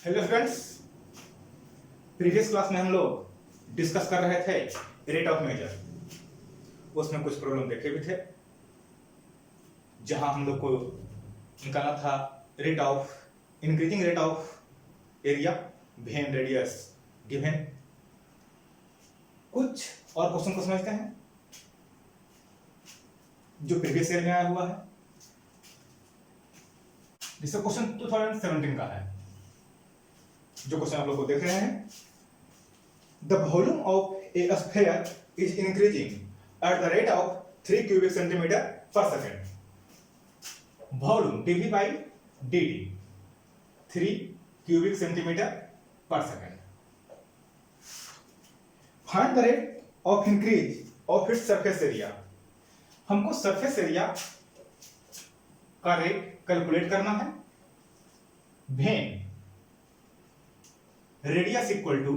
Hello friends, previous class में हम लोग डिस्कस कर रहे थे रेट ऑफ मेजर। उसमें कुछ प्रॉब्लम देखे भी थे जहां हम लोग को निकालना था rate of increasing rate of area when radius given. कुछ और क्वेश्चन को समझते हैं जो प्रीवियस ईयर में आया हुआ है। जिसका क्वेश्चन 2017 का है। जो क्वेश्चन आप लोग को देख रहे हैं, the volume of a sphere is increasing at the rate of 3 cubic centimetre per second. Volume DV by dt 3 cubic centimetre per second. Find the rate of increase of its surface area. हमको surface area का रेट calculate करना है। When radius equal to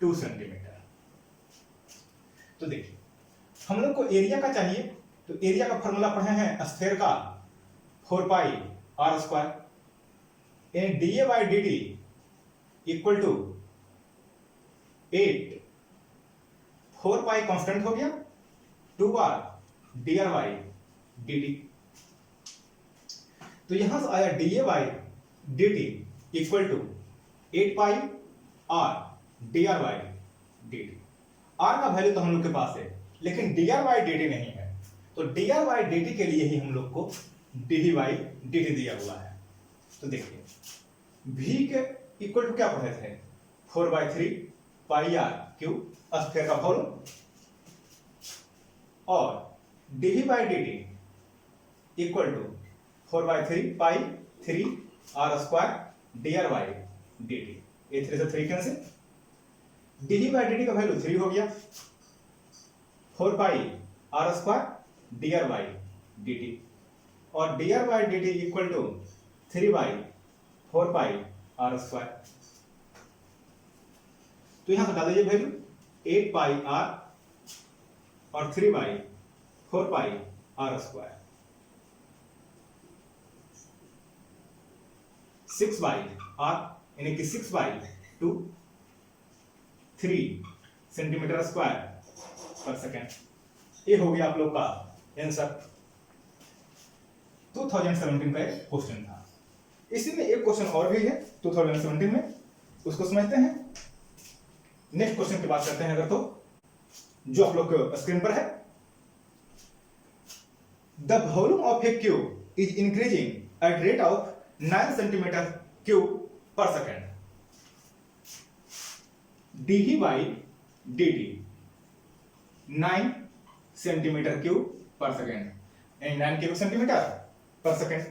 2 centimetre. तो देखिए, हम लोग को एरिया का चाहिए, तो एरिया का फॉर्मूला पढ़े हैं स्फीयर का 4 pi R square in D A by D T equal to 8। 4 pi constant हो गया, 2 बार D R by D T. तो यहां से आया D A by D T equal to 8 pi R D R by D T. R का value तो हम लोग के पास है, लेकिन D R by D T नहीं है। तो D R by D T के लिए ही हम लोग को d we by D t दिया हुआ है। तो देखिए, v के इक्वल टू क्या पढ़े थे, 4/3 पाई आर क्यू स्फीयर का वॉल्यूम, और D we by D T equal to 4/3 pi 3 R square D R by D T. ये 3 से 3 cancel, D we by D T का वैल्यू 3 हो गया। 4 pi R square D R by D T, और D R by D T equal to 3/4 pi R square. तो यहां बता दीजिए वैल्यू 8 पाई आर और 3/4 pi R square. 6 by are यानी कि 6/2 3 सेंटीमीटर स्क्वायर पर सेकेंड। ये हो गया आप लोग का आंसर। 2017 का एक क्वेश्चन था। इसी में एक क्वेश्चन और भी है 2017 में, उसको समझते हैं। नेक्स्ट क्वेश्चन की बात करते हैं अगर, तो जो आप लोग के स्क्रीन पर है। The volume of a cube is increasing at rate of 9 centimetre cube per second. D by D T 9 centimetre cube per second, 9 cube centimetre per second.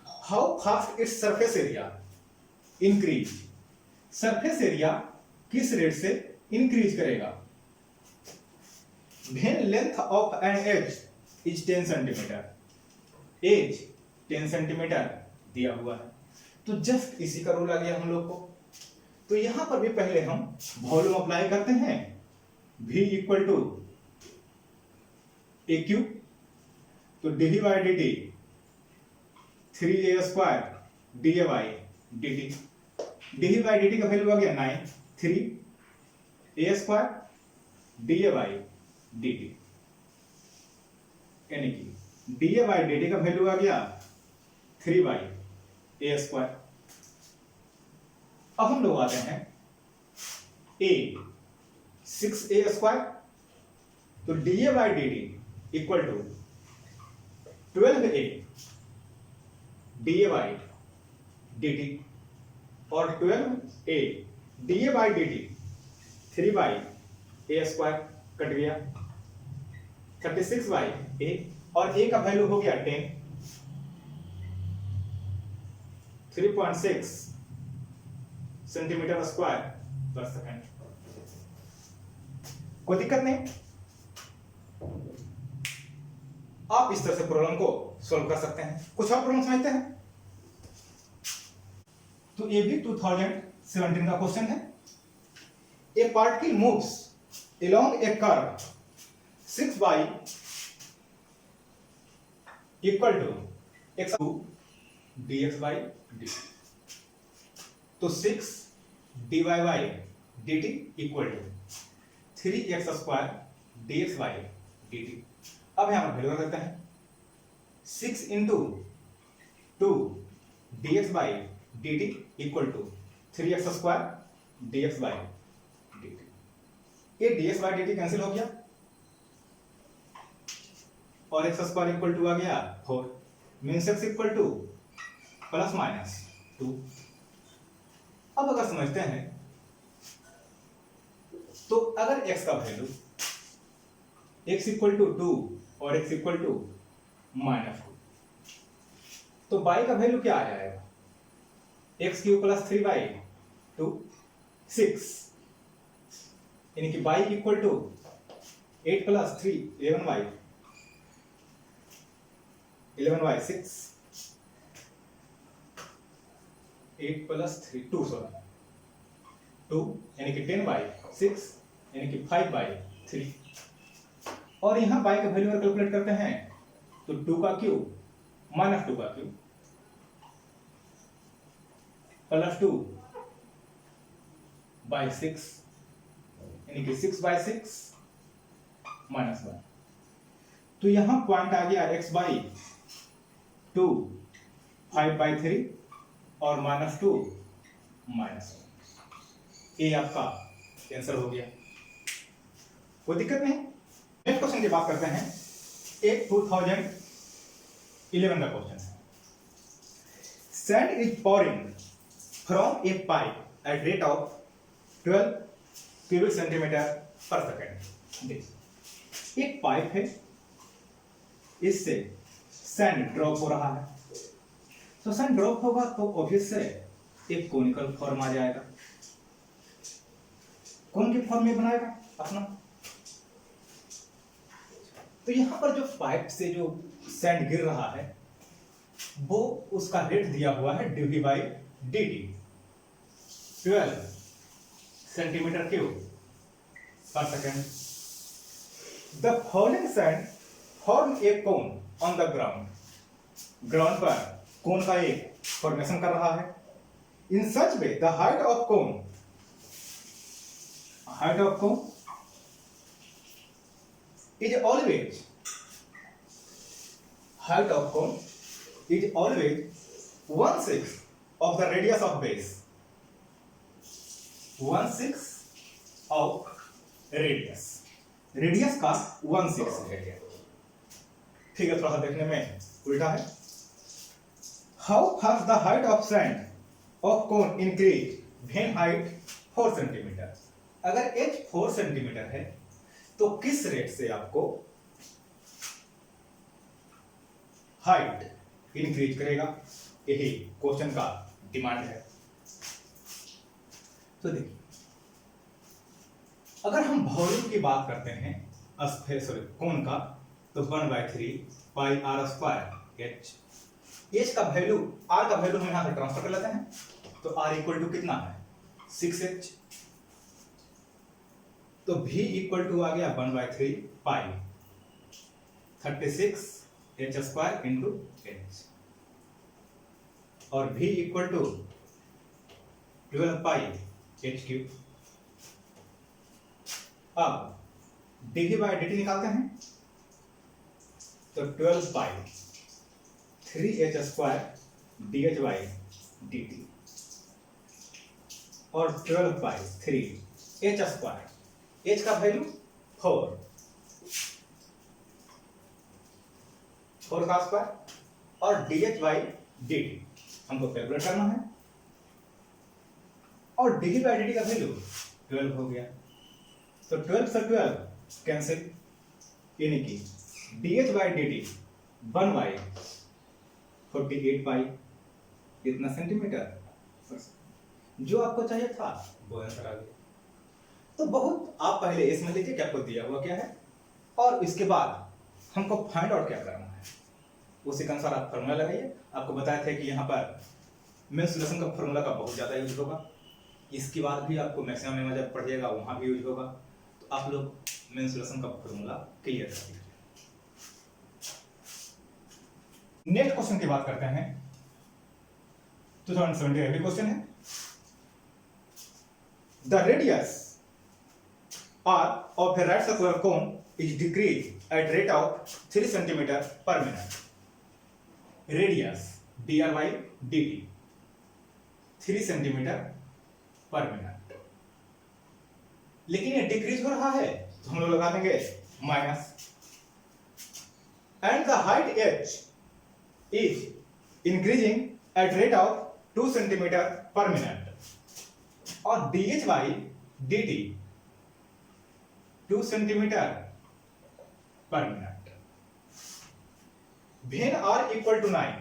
How fast its surface area increase. Surface area किस रेट से increase करेगा। When length of an edge is 10 centimetre. Edge 10 centimetre दिया हुआ है, तो just इसी का रूल आ गया हम लोग को। तो यहां पर भी पहले हम वॉल्यूम अप्लाई करते हैं। v equal to A cube, तो D we by D T 3a square D A by D T. D we by D T का वैल्यू आ गया 9, 3a square D A by D T, यानी कि D A by D T का value आ गया 3/a square. अब हम लोग आते हैं a 6a स्क्वायर, तो d A by D T equal to 12a d A by D T, और 12a d A by D t 3/a square cut गया, 36/a, और a का वैल्यू हो गया 10, 3.6 सेंटीमीटर स्क्वायर पर सेकेंड। कोई दिक्कत नहीं, आप इस तरह से प्रॉब्लम को सॉल्व कर सकते हैं। कुछ और प्रॉब्लम समझते हैं। तो ये भी 2017 का क्वेश्चन है। ए particle moves along a curve 6 by equal to x2 dx by dt। तो 6 dy by dt equal to 3x square dx by dt। अब यहां पर वैल्यू रख देते हैं 6 into 2 dx by dt equal to 3x square dx by dt। ये dx by dt cancel हो गया और एक्स स्क्वायर इक्वल टू आ गया 4 means x equal to plus minus 2। अब अगर समझते हैं तो अगर x का वैल्यू x इक्वल टू 2 और x इक्वल टू माइनस 2 तो y का वैल्यू क्या आ जाएगा x क्यूब प्लस 3 बाई 2 6 यानी कि y equal to 8 plus 3 11y 6 8 plus 3 2 sorry 2 यानी कि 10 बाई 6 यानी कि 5 बाई 3 और यहां y का वैल्यू कैलकुलेट करते हैं तो 2 का क्यूब माइनस 2 का क्यूब प्लस 2 बाई 6 यानी कि 6 बाई 6 माइनस 1। तो यहां पॉइंट आ गया x बाई 2 5 बाई 3 और माइनस 2 माइनस 1। ये आपका आंसर हो गया, कोई दिक्कत नहीं। नेक्स्ट क्वेश्चन की बात करते हैं। एक 2011 का क्वेश्चन है। Sand is pouring from A pipe eight rate of 12 cubic centimetre per second. देखिए एक पाइप है, इससे सैंड ड्रॉप हो रहा है। तो सैंड ड्रॉप होगा तो ऑब्वियस से एक कोनिकल फॉर्म आ जाएगा। कौन के फॉर्म में बनाएगा अपना? तो यहां पर जो पाइप से जो सैंड गिर रहा है वो उसका रेट दिया हुआ है dv by dt 12 centimetre cube per second. The falling sand form a cone on the ground. Ground पर कोन का एक फॉर्मेशन कर रहा है। In such way the height of cone is always 1/6 of the radius of base। 1/6 of radius का 1/6 है। ठीक है, थोड़ा सा देखने में उल्टा है। How fast the height of sand of cone increase when height 4 centimetre. अगर h 4 सेंटीमीटर है तो किस रेट से आपको हाइट इंक्रीज करेगा, यही क्वेश्चन का डिमांड है। तो देखिए अगर हम वॉल्यूम की बात करते हैं कोन का तो 1/3 पाई आर स्क्वायर एच का वैल्यू आर का वैल्यू हम यहां से ट्रांसफर कर लेते हैं। तो आर इक्वल टू कितना है 6h। तो v इक्वल टू आ गया 1/3 pi 36 h square into h और v equal to 12 pi h cube. अब dv बाई dt निकालते हैं तो 12 pi 3h square dh by dt और 12 पाई 3h स्क्वायर h का वैल्यू 4 का स्क्वायर और dh बाई dt हमको कैलकुलेट करना है और dv बाई dt का वैल्यू 12 हो गया। तो 12 से 12 कैंसिल यानी कि dh बाई dt 1/48 पाई इतना सेंटीमीटर जो आपको चाहिए था वो आंसर आ गया। तो बहुत आप पहले इसमें लिखिए कि आपको दिया हुआ क्या है और इसके बाद हमको फाइंड आउट क्या करना है, उसी के अनुसार आप फॉर्मूला लगाइए। आपको बताया था कि यहाँ पर मेंसुरेशन का फॉर्मूला का बहुत ज़्यादा यूज होगा, इसके बाद भी आपको मैक्सिमम में जब पढ़िएगा वहाँ भी यूज होगा। तो आप लोग मेंसुरेशन का फॉर्मूला क्लियर कर दीजिए। नेक्स्ट क्वेश्चन की बात करते हैं। 2017 क्वेश्चन है। The radius r of a right circular cone is decreased at rate of 3 centimeter per minute. Radius dr by dt 3 centimeter per minute. लेकिन ये डिक्रीज हो रहा है तो हम लोग लगा देंगे minus, and the height h is increasing at rate of 2 centimeter per minute, और dh by dt 2 centimeter per minute. When r equal to 9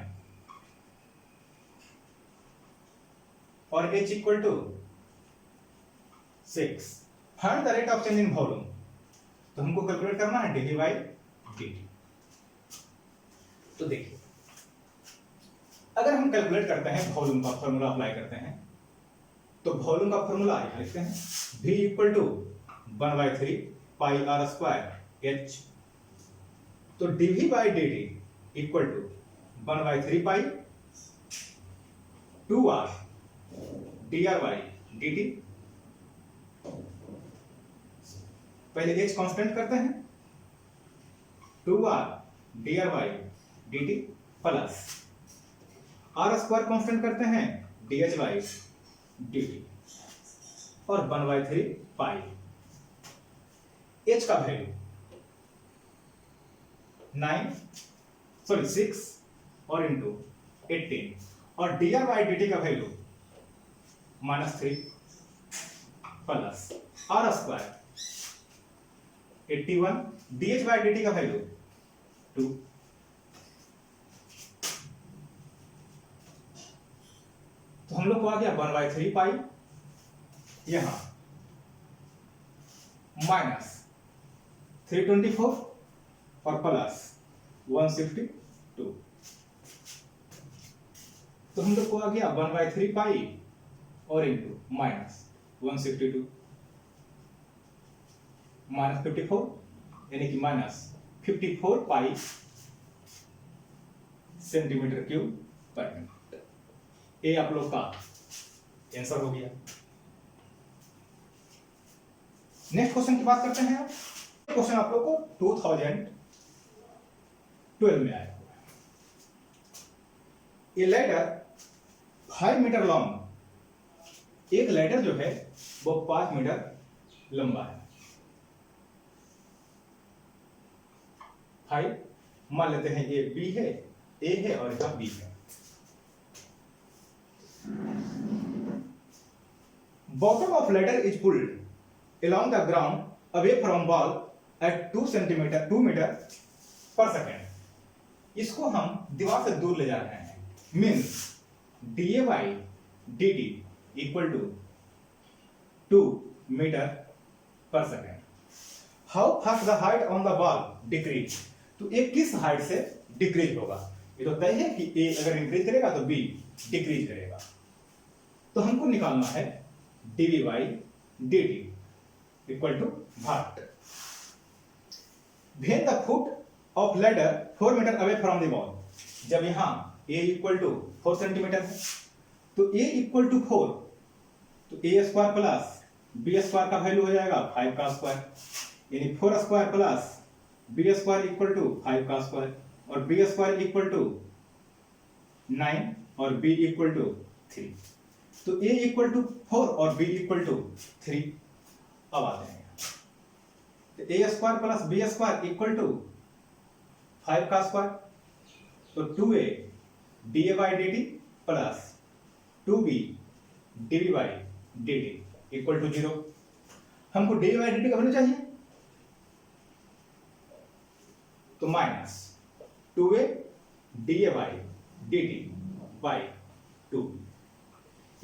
और h equal to 6, find the rate of change in volume. तो हमको calculate करना है dv by dt. तो देखिए, अगर हम कैलकुलेट करते हैं वॉल्यूम का फॉर्मूला अप्लाई करते हैं, तो वॉल्यूम का फॉर्मूला यहां लिखते हैं v equal to 1/3 pi r square h. तो dv by dt equal to 1/3 pi 2r dr by dt. पहले h कांस्टेंट करते हैं, 2r dr by dt plus r square constant करते हैं dh by dt और 1/3 पाई h का value 6 और into 18 और dr by dt का value -3 plus r square 81 dh by dt का वैल्यू 2. तो हम लोग को आ गया 1/3 पाई, यहां माइनस 324 और प्लस 162. तो हम लोग को आ गया 1/3 पाई और इंटू माइनस 162 माइनस 54, यानी कि माइनस 54 पाई सेंटीमीटर क्यूब पर मिनट. ये आप लोग का आंसर हो गया. नेक्स्ट क्वेश्चन की बात करते हैं. आप क्वेश्चन आप लोग को 2012 में आया हुआ. ये लैडर 5 मीटर लॉन्ग, एक लैडर जो है वो 5 मीटर लंबा है. 5 मान लेते हैं ये बी है, ए है और यह बी है. Bottom of ladder is pulled along the ground away from wall at 2 meter per second. इसको हम दीवार से दूर ले जा रहे हैं. Means dA by dt equal to 2 meter per second. How fast the height on the wall decrease? तो ये किस हाइट से डिक्रीज होगा? ये तो तय है कि A अगर इंक्रीज करेगा तो B डिक्रीज करेगा. तो हमको निकालना है dv by dt equal to what? When the foot of ladder 4 meter away from the wall, जब यहाँ a equal to 4 सेंटीमीटर है तो a equal to 4, तो a square plus b square का वैल्यू हो जाएगा 5 का स्क्वायर, यानी 4 square plus b square equal to 5 का स्क्वायर और b स्क्वायर इक्वल टू 9 और b इक्वल टू 3. तो a इक्वल टू 4 और b इक्वल टू 3. अब आते हैं तो a square plus b square equal to 5 का स्क्वायर, तो 2a dA by dt plus 2b dv by dt equal to 0. हमको dA by dt का वैल्यू चाहिए, तो minus 2a dA by dt by 2.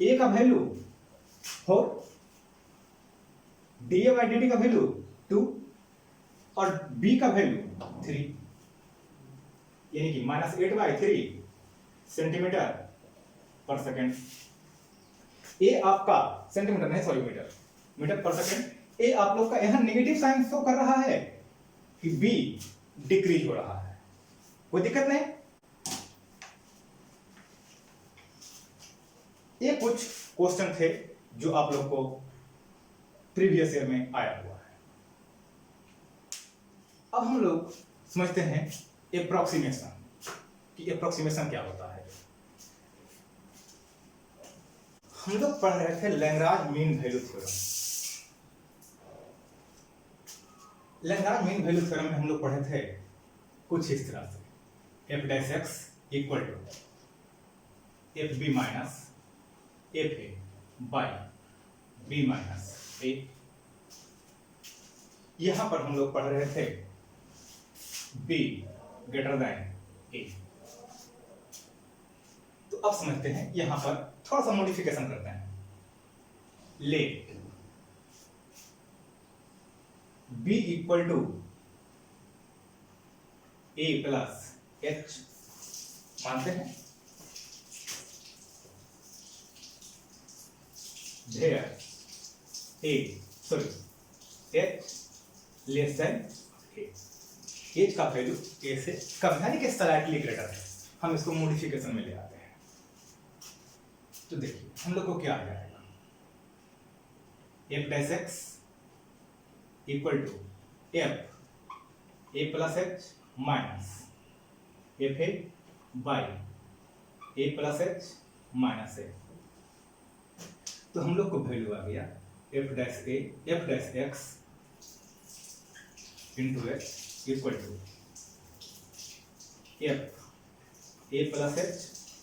a का वैल्यू 4, dA by dt का value 2 और b का वैल्यू 3, यानी कि -8/3 सेंटीमीटर पर सेकेंड. ए आपका सेंटीमीटर नहीं, सॉरी मीटर पर सेकेंड. ए आप लोग का यहां नेगेटिव साइन शो कर रहा है कि बी डिक्रीज हो रहा है. कोई दिक्कत नहीं. ये कुछ क्वेश्चन थे जो आप लोग को प्रीवियस ईयर में आया हुआ है। अब हम लोग समझते हैं एप्रोक्सीमेशन, कि एप्रोक्सीमेशन क्या होता है। हम लोग पढ़ रहे थे Lagrange mean value theorem. Lagrange mean value theorem में हम लोग पढ़े थे कुछ इस तरह से, f dash x equal to F B minus F A by B minus A. यहां पर हम लोग पढ़ रहे थे b ग्रेटर देन ए। तो अब समझते हैं, यहां पर थोड़ा सा मॉडिफिकेशन करते हैं। Let b equal to a plus h मानते हैं, there h less than a। h का वैल्यू a से कम यानी कि स्लाइटली ग्रेटर है। हम इसको मॉडिफिकेशन में ले आते हैं। तो देखिए हम लोग को क्या आ जाएगा, f dash x equal to f a plus h minus F A by A plus H minus A. तो हम लोग को वैल्यू आ गया F dash X into H equal to F A plus H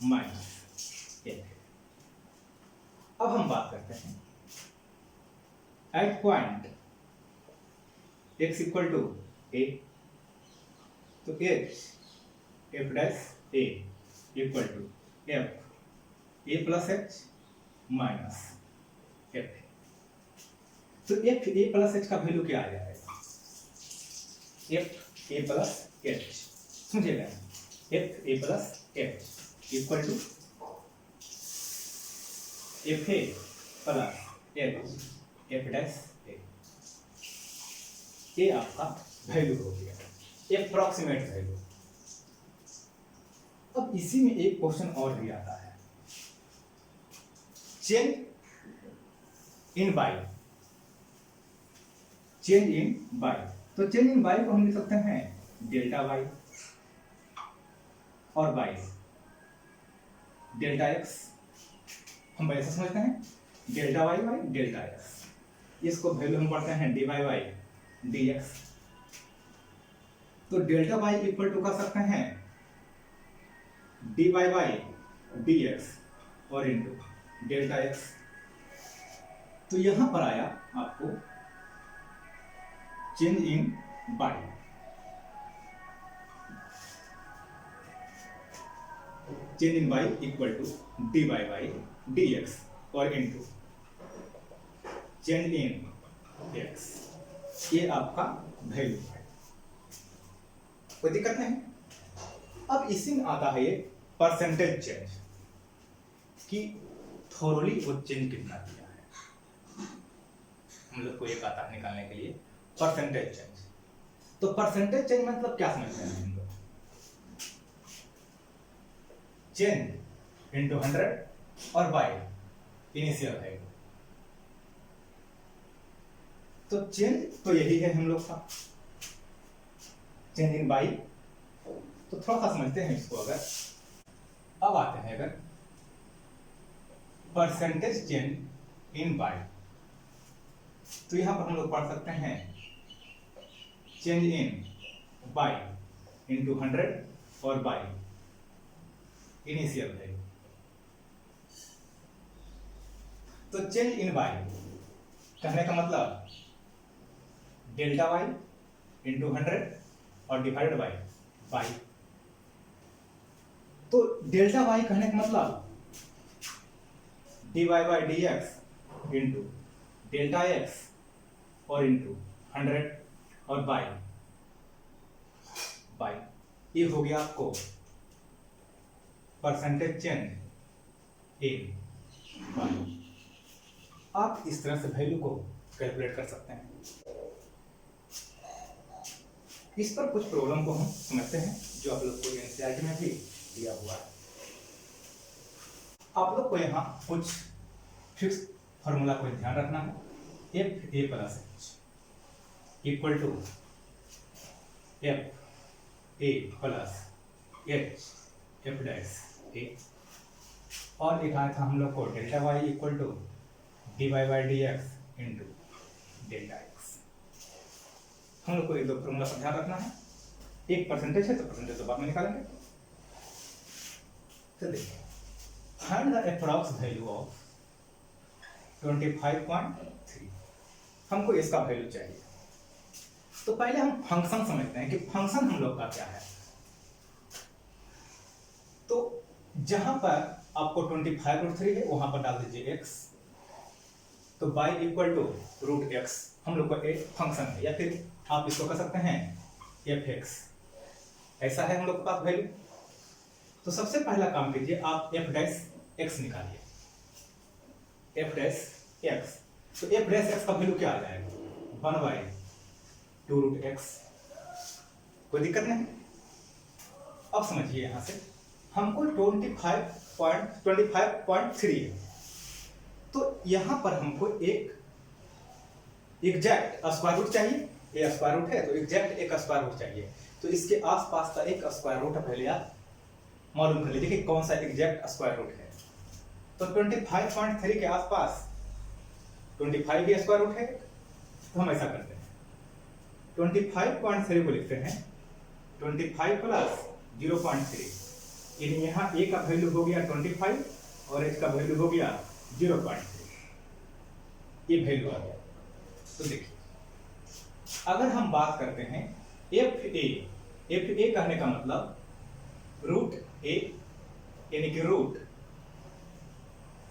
minus F. अब हम बात करते हैं at point X equal to A, तो F dash A equal to F A plus H minus F. तो F A plus H का value क्या आ जाएगा, एफ ए प्लस एच, समझिएगा, F A plus H equal to F A plus H F dash A. ये आपका value हो गया, एप्रोक्सीमेट वैल्यू। अब इसी में एक क्वेश्चन और भी आता है, change in y, change in y. तो चेंज इन बाई को हम लिख सकते हैं डेल्टा वाई और बाई डेल्टा एक्स। हम ऐसा समझते हैं delta y by delta x. इसको वैल्यू हम पढ़ते हैं d Y by D x. तो डेल्टा वाई इक्वल टू कर सकते हैं d Y by D x और इंटू डेल्टा एक्स। तो यहां पर आया आपको change in y, change in y equal to D Y by D x और इंटू चेंज इन एक्स। ये आपका वैल्यू है, कोई दिक्कत नहीं। अब इसी में आता है ये परसेंटेज चेंज, कि थोरली वो चेंज कितना किया है। हम लोग को एक आता है निकालने के लिए परसेंटेज चेंज। तो परसेंटेज चेंज मतलब क्या समझते हैं हम लोग, चेंज इंटू 100 और बाई इनिशियल वैल्यू। तो चेंज तो यही है हम लोग का, चेंज इन बाई। तो थोड़ा सा समझते हैं इसको। अगर अब आते हैं अगर परसेंटेज चेंज इन बाई, तो यहां पर हम लोग पढ़ सकते हैं चेंज इन बाई इंटू 100 और बाई इनिशियल वैल्यू। तो चेंज इन बाई कहने का मतलब डेल्टा वाई इंटू 100 और डिवाइडेड बाई बाई। तो डेल्टा वाई कहने का मतलब d Y by D x into delta x और इंटू 100 और बाई बाई। ये हो गया आपको परसेंटेज चेंज इन बाई। आप इस तरह से वैल्यू को कैलकुलेट कर सकते हैं। इस पर कुछ प्रॉब्लम को हम समझते हैं जो आप लोग को एनसीईआरटी में भी दिया हुआ है। आप लोग को यहाँ कुछ फिक्स फार्मूला को ध्यान रखना है। F A plus H equal to F A plus H F dash A, और एक आया था हम लोग को delta Y equal to D Y by D x into delta x. हम लोग को एक दो फॉर्मूला पर ध्यान रखना है। एक परसेंटेज है तो परसेंटेज तो बाद में निकालेंगे। तो देखिए, find the approx value of 25.3। हमको इसका वैल्यू चाहिए। तो पहले हम फंक्शन समझते हैं कि फंक्शन हम लोग का क्या है। तो जहां पर आपको 25√3 है वहां पर डाल दीजिए x, तो y equal to root x हम लोग का एक फंक्शन है, या फिर आप इसको कह सकते हैं fx। ऐसा है हम लोग के पास वैल्यू। तो सबसे पहला काम कीजिए, आप f डैश x निकालिए, f डैश x। तो f डैश x का वैल्यू क्या आ जाएगा? 1/2 रूट एक्स। कोई दिक्कत नहीं। अब समझिए, यहां से हमको 25.3 है, तो यहां पर हमको एक एग्जैक्ट स्क्वायर रूट चाहिए। ये स्क्वायर रूट है तो एग्जैक्ट एक स्क्वायर रूट चाहिए। तो इसके आसपास का एक स्क्वायर रूट पहले आप मालूम कर लीजिए कि कौन सा एग्जैक्ट स्क्वायर रूट है। तो 25.3 के आसपास 25 भी स्क्वायर रूट है, तो हम ऐसा करते हैं 25.3 को लिखते हैं 25 प्लस 0.3, यानी यहाँ a का वैल्यू हो गया 25 और h का वैल्यू हो गया 0.3। ये वैल्यू आ गया। तो देखिए, अगर हम बात करते हैं एफ ए कहने का मतलब रूट ए यानी कि रूट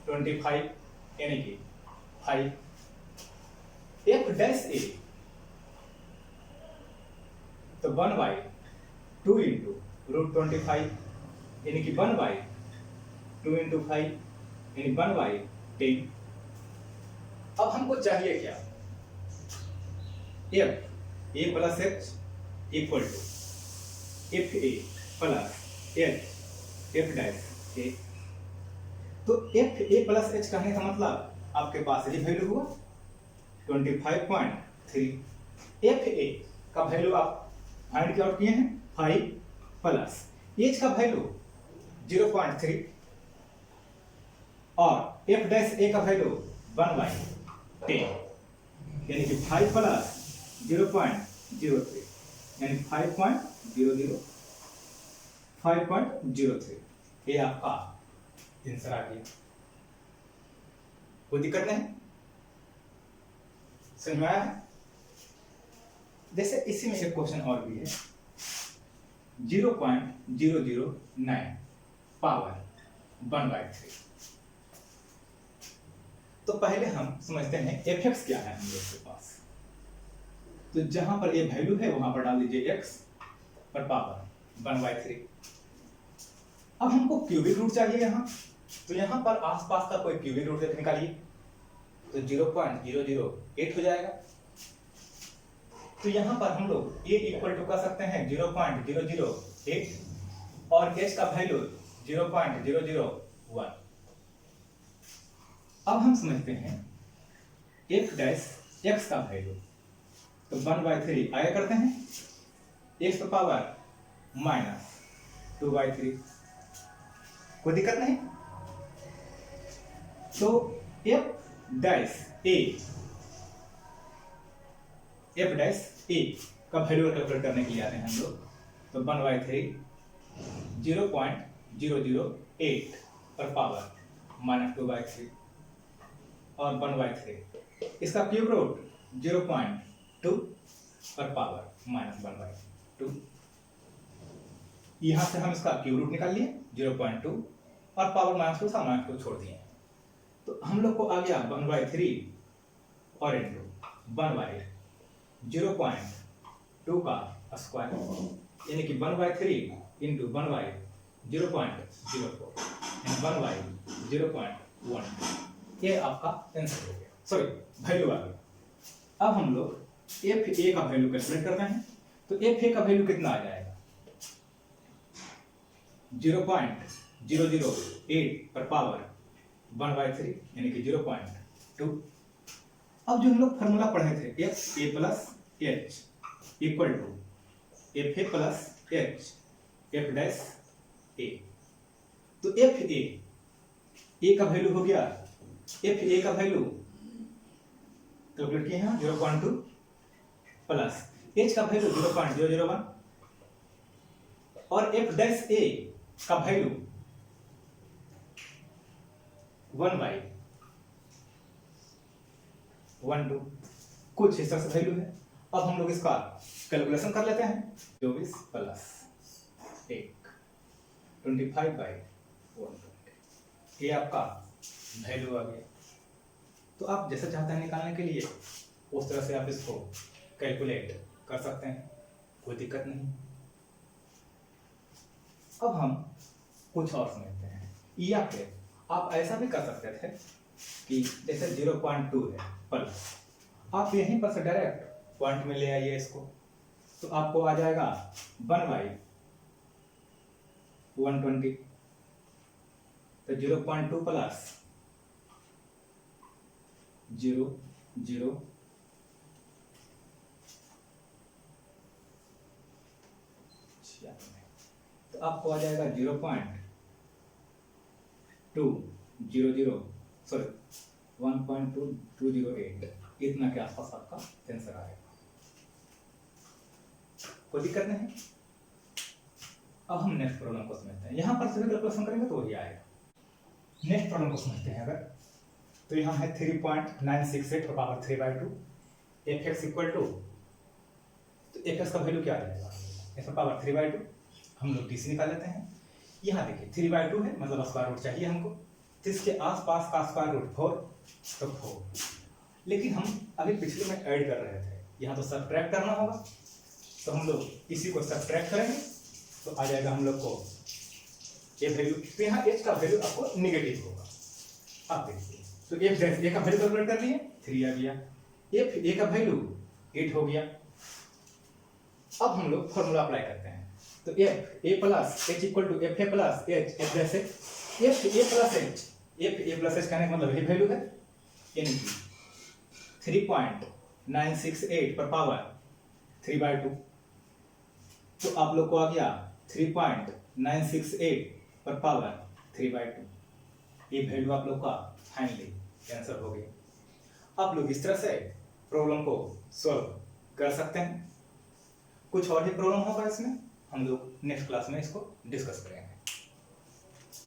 25 यानी कि 5, एफ डैश ए तो 1/2 इंटू रूट 25 यानी कि 1/2 इंटू 5 यानी 1/10। अब हमको चाहिए क्या? F A plus H equal to F A plus H F dash A. तो एफ ए प्लस एच कहने का मतलब आपके पास ये वैल्यू हुआ 25.3। एफ ए का वैल्यू आप फाइंड आउट किए हैं 5 प्लस एच का वैल्यू 0.3 और एफ डैश ए का वैल्यू 1/10 यानी कि 5 प्लस 0.03 यानी 5.03। ये आपका आंसर आ गया। कोई दिक्कत नहीं, समझ में आया? जैसे इसी में एक क्वेश्चन और भी है, 0.009 पावर 1/3। तो पहले हम समझते हैं fx क्या है हम लोग के पास। तो जहां पर ये वैल्यू है वहां पर डाल दीजिए x पर पावर 1/3। अब हमको क्यूबिक रूट चाहिए यहाँ, तो यहाँ पर आसपास का कोई क्यूबिक रूट निकालिए, तो 0.008 हो जाएगा। तो यहाँ पर हम लोग a इक्वल टू कर सकते हैं 0.008 और h का वैल्यू 0.001। अब हम समझते हैं f डैश x का वैल्यू, तो 1/3 आया करते हैं, x पावर -2/3। कोई दिक्कत नहीं। तो f डैश a का वैल्यू कैलकुलेट करने के लिए आते हैं हम लोग, तो 1/3 0.008 पर पावर -2/3 और 1/3 इसका क्यूब रूट 0.2 पर पावर -1/2। यहां से हम इसका क्यूब रूट निकाल लिए 0.2 और पावर -2 से -2 छोड़ दिए, तो हम लोग को आ गया 1/3 और इंटू 1/0.2 का स्क्वायर यानी कि 1/3 इंटू 1/0.04 यानी 1/0.1। ये आपका आंसर हो गया, सॉरी वैल्यू आ गया। अब हम लोग एफ ए का वैल्यू कैलकुलेट करते हैं, तो एफ ए का वैल्यू कितना आ जाएगा 0.008 पर पावर 1/3 यानी कि 0.2। अब जो हम लोग फॉर्मूला पढ़े थे F A plus H equal to F A plus H F dash A, तो एफ ए का वैल्यू हो गया, एफ ए का वैल्यू कैलकुलेट किए हैं 0.2 प्लस एच का वैल्यू 0.001 और एफ डैश ए का वैल्यू 1/12 कुछ इस तरह से वैल्यू है। अब हम लोग इसका कैलकुलेशन कर लेते हैं। 24 प्लस 1 25/120 ये आपका वैल्यू आ गया। तो आप जैसे चाहते हैं निकालने के लिए उस तरह से आप इसको कैलकुलेट कर सकते हैं, कोई दिक्कत नहीं। अब हम कुछ और समझते हैं, या फिर आप ऐसा भी कर सकते थे कि जैसे 0.2 है प्लस आप यहीं पर से डायरेक्ट पॉइंट में ले आइए इसको, तो आपको आ जाएगा 1/120, तो 0.2 प्लस 0.0 तो आपको आ जाएगा 1.2208 इतना के आसपास आपका आंसर आएगा, कोई दिक्कत नहीं। अब हम नेक्स्ट प्रॉब्लम को समझते हैं। यहां पर सभी कैलकुलेशन करेंगे तो वही आएगा। नेक्स्ट प्रॉब्लम को समझते हैं। अगर तो यहाँ है 3.968 का power 3/2 f x equal to, तो एफ एक्स का वैल्यू क्या आ जाएगा, एफ का पावर 3/2 हम लोग डीसी निकाल लेते हैं। यहाँ देखिए 3/2 है मतलब स्क्वायर रूट चाहिए हमको, तो इसके आसपास का स्क्वायर रूट 4 तो 4, लेकिन हम अभी पिछले में ऐड कर रहे थे, यहाँ तो सब्ट्रैक्ट करना होगा, तो हम लोग इसी को सब्ट्रैक्ट करेंगे तो आ जाएगा हम लोग को ये वैल्यू। तो यहाँ एच का वैल्यू आपको नेगेटिव होगा। आप देखिए तो एफ ए का वैल्यू कैलकुलेट कर लिए 3 आ गया, एफ ए का वैल्यू 8 हो गया। अब हम लोग फॉर्मूला अप्लाई करते हैं, तो F A plus H equal to F A plus H F dash h, f A plus H, f A plus h कहने का मतलब यही वैल्यू है, यानी कि 3.968 पर पावर 3/2, तो आप लोग को आ गया 3.968 पर पावर 3/2। ये वैल्यू आप लोग का फाइनली आंसर हो गया। आप लोग इस तरह से प्रॉब्लम को सॉल्व कर सकते हैं। कुछ और भी प्रॉब्लम होगा इसमें, हम लोग नेक्स्ट क्लास में इसको डिस्कस करेंगे।